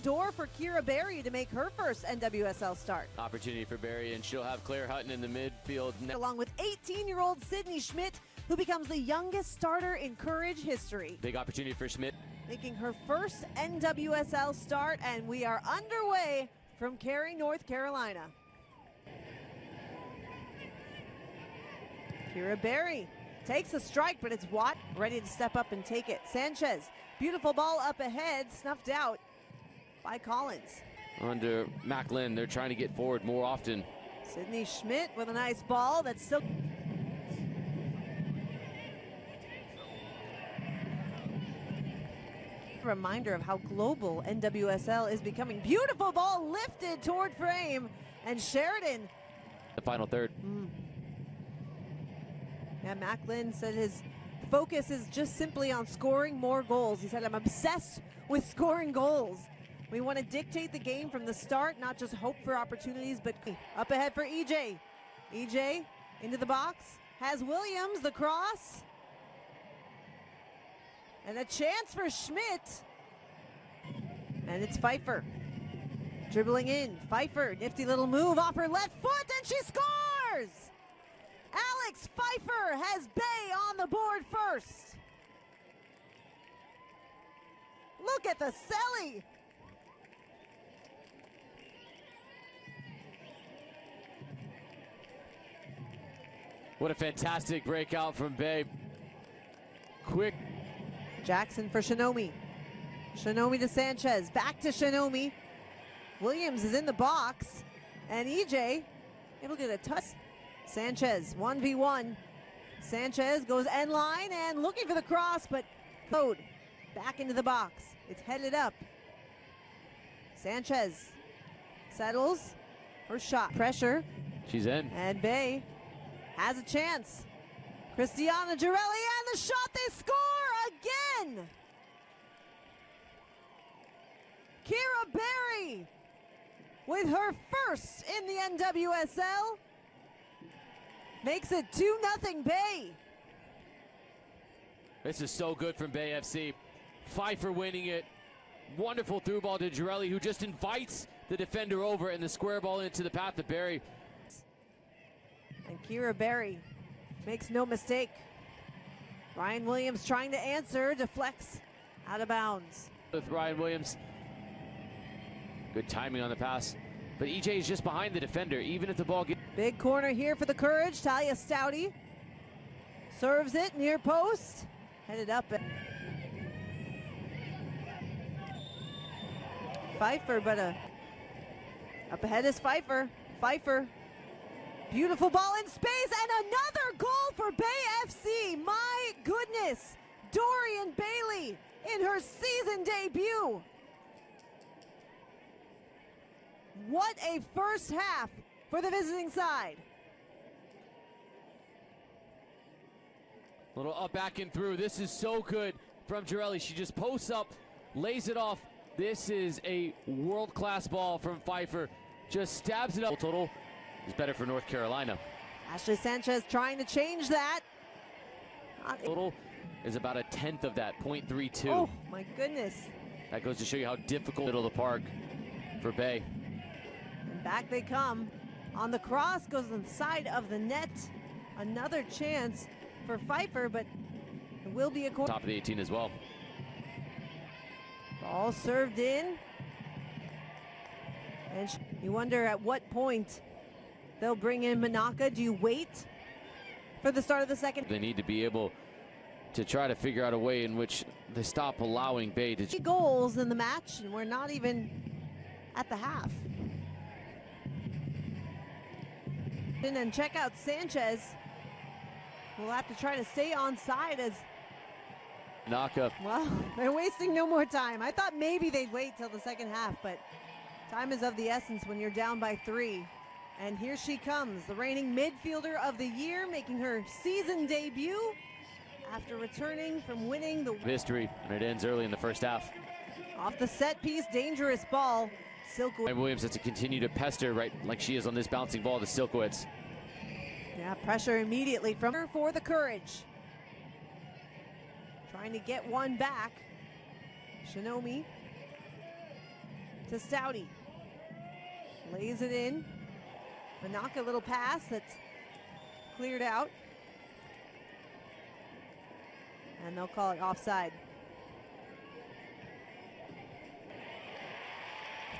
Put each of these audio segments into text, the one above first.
door for Kira Berry to make her first NWSL start. Opportunity for Berry, and she'll have Claire Hutton in the midfield. Along with 18-year-old Sydney Schmidt, who becomes the youngest starter in Courage history. Big opportunity for Schmidt. Making her first NWSL start, and we are underway from Cary, North Carolina. Kira Berry takes a strike, but it's Watt ready to step up and take it. Sanchez, beautiful ball up ahead, snuffed out by Collins. Under Macklin, they're trying to get forward more often. Sydney Schmidt with a nice ball that's still... Reminder of how global NWSL is becoming. Beautiful ball lifted toward frame, and Sheridan. The final third. Yeah, Macklin said his focus is just simply on scoring more goals. He said, I'm obsessed with scoring goals. We want to dictate the game from the start, not just hope for opportunities, but up ahead for EJ. EJ into the box, has Williams, the cross. And a chance for Schmidt. And it's Pfeiffer. Dribbling in, Pfeiffer, nifty little move off her left foot, and she scores! Alex Pfeiffer has Bay on the board first. Look at the celly. What a fantastic breakout from Bay. Quick. Jackson for Shinomi. Shinomi to Sanchez. Back to Shinomi. Williams is in the box. And EJ able to get a touch. Sanchez, 1v1. Sanchez goes end line and looking for the cross, but Code back into the box. It's headed up. Sanchez settles for shot. Pressure. She's in. And Bay has a chance. Christiana Girelli, and the shot, they score again! Kira Berry with her first in the NWSL makes it 2-0 Bay. This is so good from Bay FC. Pfeiffer winning it. Wonderful through ball to Girelli, who just invites the defender over, and the square ball into the path of Berry. And Kira Berry makes no mistake. Ryan Williams trying to answer, deflects out of bounds. With Ryan Williams. Good timing on the pass. But EJ is just behind the defender, even if the ball gets... Big corner here for the Courage. Talia Stouty serves it near post. Headed up. Pfeiffer, but up ahead is Pfeiffer. Pfeiffer. Beautiful ball in space, and another goal for Bay FC. My goodness. Dorian Bailey in her season debut. What a first half for the visiting side. Little up, back, and through. This is so good from Girelli. She just posts up, lays it off. This is a world-class ball from Pfeiffer. Just stabs it up. Total is better for North Carolina. Ashley Sanchez trying to change that. Total is about a tenth of that, 0.32. Oh, my goodness. That goes to show you how difficult middle of the park for Bay. And back they come. On the cross, goes inside of the net. Another chance for Pfeiffer, but it will be a corner. Top of the 18 as well. Ball served in. And you wonder at what point they'll bring in Manaka. Do you wait for the start of the second? They need to be able to try to figure out a way in which they stop allowing Bay to... 3 goals in the match, and we're not even at the half. And check out Sanchez. We'll have to try to stay on side as... Manaka. Well, they're wasting no more time. I thought maybe they'd wait till the second half, but time is of the essence when you're down by 3. And here she comes, the reigning midfielder of the year, making her season debut after returning from winning the history, and it ends early in the first half. Off the set piece, dangerous ball. Silkowitz. Williams has to continue to pester right like she is on this bouncing ball to Silkowitz. Yeah, pressure immediately from her for the Courage. Trying to get one back. Shinomi. to Stouty. Lays it in. Manaka, little pass that's cleared out. And they'll call it offside.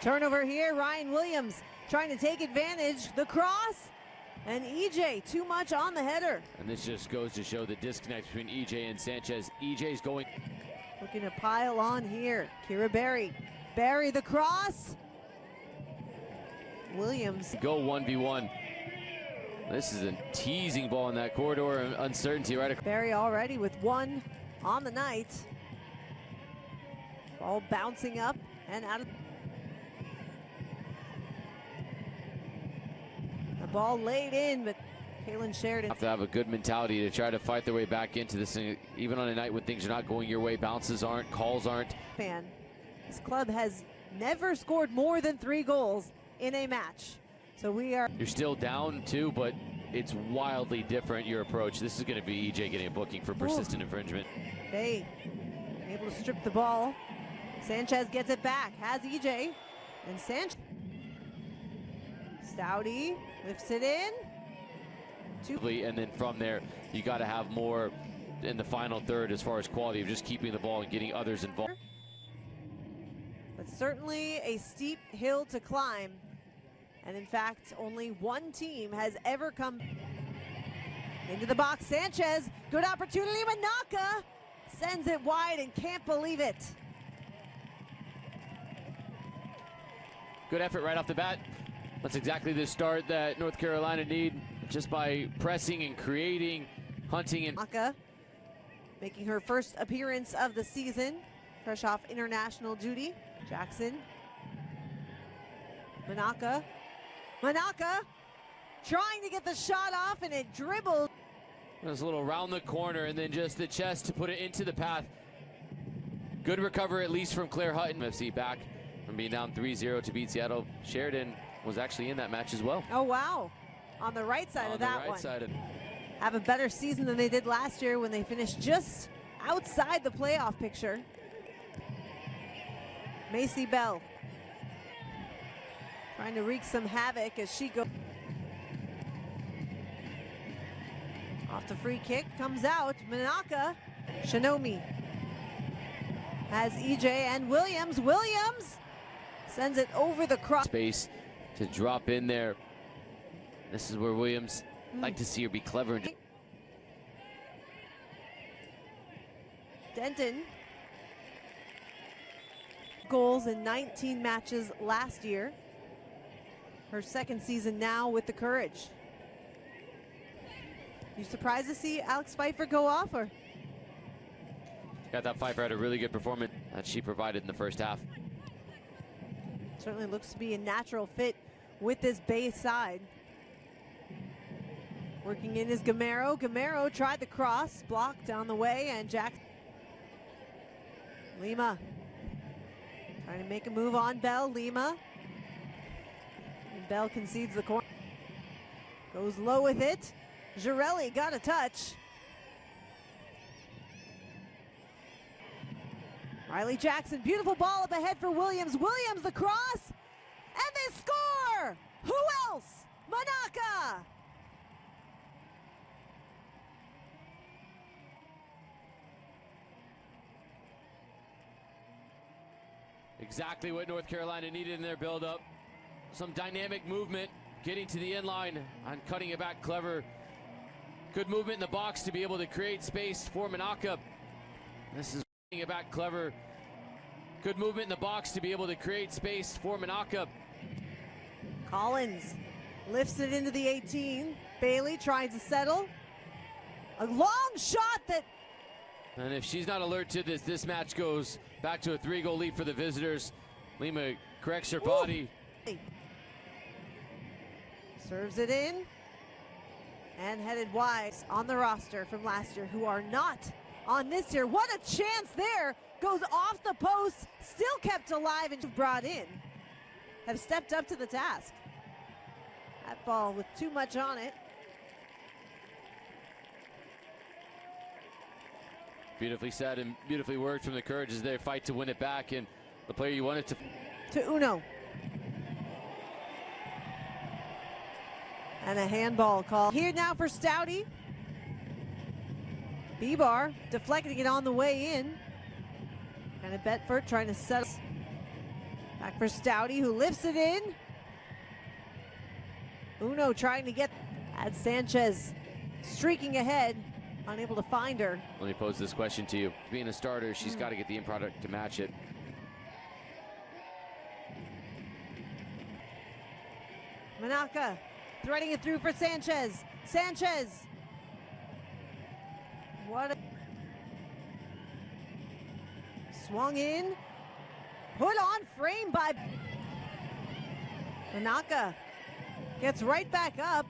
Turnover here, Ryan Williams trying to take advantage. The cross, and EJ too much on the header. And this just goes to show the disconnect between EJ and Sanchez. EJ's going. Looking to pile on here. Kira Berry. Berry the cross. Williams. Go 1v1. This is a teasing ball in that corridor, and uncertainty right across. Berry already with one on the night. Ball bouncing up and out of. The ball laid in, but Kaylin Sheridan. Have to have a good mentality to try to fight their way back into this thing, even on a night when things are not going your way. Bounces aren't, calls aren't. This club has never scored more than 3 goals in a match. So we are. You're still down 2, but it's wildly different, your approach. This is going to be EJ getting a booking for persistent infringement. They able to strip the ball. Sanchez gets it back, has EJ, and Sanchez. Stouty lifts it in. And then from there, you got to have more in the final third as far as quality of just keeping the ball and getting others involved. But certainly a steep hill to climb. And in fact, only one team has ever come into the box. Sanchez, good opportunity. Manaka sends it wide and can't believe it. Good effort right off the bat. That's exactly the start that North Carolina need, just by pressing and creating, hunting and. Manaka making her first appearance of the season, fresh off international duty. Jackson. Manaka trying to get the shot off, and it dribbled. There's a little round the corner and then just the chest to put it into the path. Good recover, at least from Claire Hutton. FC back from being down 3-0 to beat Seattle. Sheridan was actually in that match as well. Oh, wow. On the right side of that one. On the right side. Have a better season than they did last year when they finished just outside the playoff picture. Macy Bell trying to wreak some havoc as she goes. Off the free kick, comes out. Manaka. Shinomi has EJ and Williams. Williams sends it over the cross. Space to drop in there. This is where Williams like to see her be clever. Denton. Goals in 19 matches last year. Her second season now with the Courage. You surprised to see Alex Pfeiffer go off, or? Got that Pfeiffer had a really good performance that she provided in the first half. Certainly looks to be a natural fit with this base side. Working in is Gamero. Gamero tried the cross, blocked on the way, and Jackson. Lima trying to make a move on Bell. Lima. And Bell concedes the corner. Goes low with it. Girelli got a touch. Riley Jackson, beautiful ball up ahead for Williams. Williams, the cross, and they score! Who else? Manaka! Exactly what North Carolina needed in their build-up. Some dynamic movement, getting to the end line and cutting it back clever. Good movement in the box to be able to create space for Manaka. This is cutting it back clever. Good movement in the box to be able to create space for Manaka. Collins lifts it into the 18. Bailey tries to settle. A long shot that. And if she's not alert to this, this match goes back to a 3-goal lead for the visitors. Lima corrects her body. Serves it in. And headed wide on the roster from last year, who are not on this year. What a chance there. Goes off the post, still kept alive and brought in. Have stepped up to the task. That ball with too much on it. Beautifully said and beautifully worked from the Courage as they fight to win it back, and the player you wanted to. to Uno. And a handball call. Here now for Stouty. Bibar deflecting it on the way in. And a Betford trying to settle. Back for Stouty, who lifts it in. Uno trying to get at Sanchez, streaking ahead, unable to find her. Let me pose this question to you. Being a starter, she's got to get the end product to match it. Manaka threading it through for Sanchez. Sanchez. What a... Swung in. Put on frame by Manaka. Gets right back up.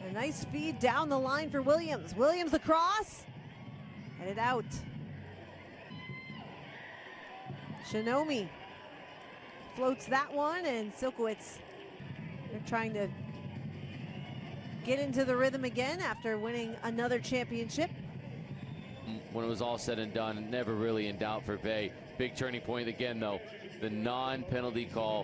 A nice feed down the line for Williams. Williams across. Headed out. Shinomi floats that one, and Silkowitz, they're trying to get into the rhythm again after winning another championship. When it was all said and done, never really in doubt for Bay. Big turning point again, though. The non-penalty call